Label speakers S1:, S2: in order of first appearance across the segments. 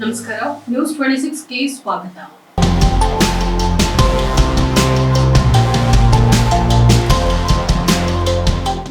S1: ನಮಸ್ಕಾರ, ನ್ಯೂಸ್ 26ಗೆ ಸ್ವಾಗತ.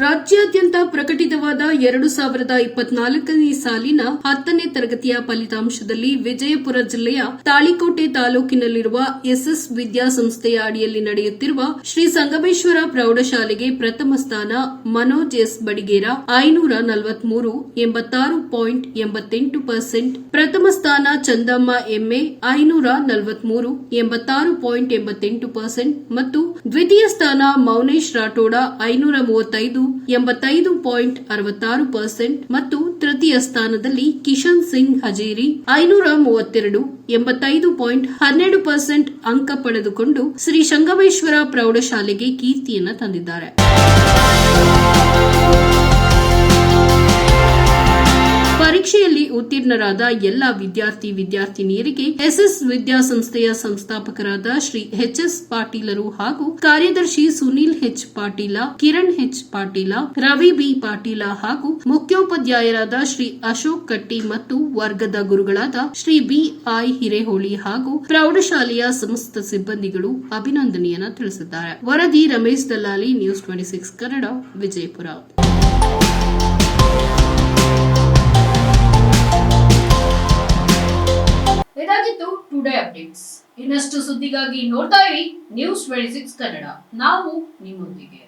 S1: ರಾಜ್ಯಾದ್ಯಂತ ಪ್ರಕಟಿತವಾದ 2024ನೇ ಸಾಲಿನ 10ನೇ ತರಗತಿಯ ಫಲಿತಾಂಶದಲ್ಲಿ ವಿಜಯಪುರ ಜಿಲ್ಲೆಯ ತಾಳಿಕೋಟೆ ತಾಲೂಕಿನಲ್ಲಿರುವ ಎಸ್ಎಸ್ ವಿದ್ಯಾಸಂಸ್ಥೆಯ ಅಡಿಯಲ್ಲಿ ನಡೆಯುತ್ತಿರುವ ಶ್ರೀ ಸಂಗಮೇಶ್ವರ ಪ್ರೌಢಶಾಲೆಗೆ ಪ್ರಥಮ ಸ್ಥಾನ ಮನೋಜ್ ಎಸ್ ಬಡಿಗೇರ 543 86.88%, ಪ್ರಥಮ ಸ್ಥಾನ ಚಂದಮ್ಮ ಎಂಎ 543 86.88% ಮತ್ತು ದ್ವಿತೀಯ ಸ್ಥಾನ ಮೌನೇಶ್ ರಾಠೋಡ 535 85.66% ಮತ್ತು ತೃತೀಯ ಸ್ಥಾನದಲ್ಲಿ ಕಿಶನ್ ಸಿಂಗ್ ಹಜೇರಿ 532 85.12% ಅಂಕ ಪಡೆದುಕೊಂಡು ಶ್ರೀ ಸಂಗಮೇಶ್ವರ ಪ್ರೌಢಶಾಲೆಗೆ ಕೀರ್ತಿಯನ್ನು ತಂದಿದ್ದಾರೆ. ಪರೀಕ್ಷೆಯಲ್ಲಿ ಉತ್ತೀರ್ಣರಾದ ಎಲ್ಲ ವಿದ್ಯಾರ್ಥಿನಿಯರಿಗೆ ಎಸ್ಎಸ್ ವಿದ್ಯಾಸಂಸ್ಥೆಯ ಸಂಸ್ಥಾಪಕರಾದ ಶ್ರೀ ಎಚ್ಎಸ್ ಪಾಟೀಲರು ಹಾಗೂ ಕಾರ್ಯದರ್ಶಿ Sunil H Patil, Kiran H Patil, Ravi B Patil ಹಾಗೂ ಮುಖ್ಯೋಪಾಧ್ಯಾಯರಾದ ಶ್ರೀ ಅಶೋಕ್ ಕಟ್ಟಿ ಮತ್ತು ವರ್ಗದ ಗುರುಗಳಾದ ಶ್ರೀ ಬಿಐ ಹಿರೇಹೊಳಿ ಹಾಗೂ ಪ್ರೌಢಶಾಲೆಯ ಸಮಸ್ತ ಸಿಬ್ಬಂದಿಗಳು ಅಭಿನಂದನೆಯನ್ನು ತಿಳಿಸಿದ್ದಾರೆ. ವರದಿ ರಮೇಶ್ ದಲ್ಲಾಲಿ, ನ್ಯೂಸ್ 26 ಕನ್ನಡ, ವಿಜಯಪುರ. ಇದಾಗಿತ್ತು ಟುಡೇ ಅಪ್ಡೇಟ್ಸ್. ಇನ್ನಷ್ಟು ಸುದ್ದಿಗಾಗಿ ನೋಡ್ತಾ ಇರಿ ನ್ಯೂಸ್ 26 ಕನ್ನಡ. ನಾವು ನಿಮ್ಮೊಂದಿಗೆ.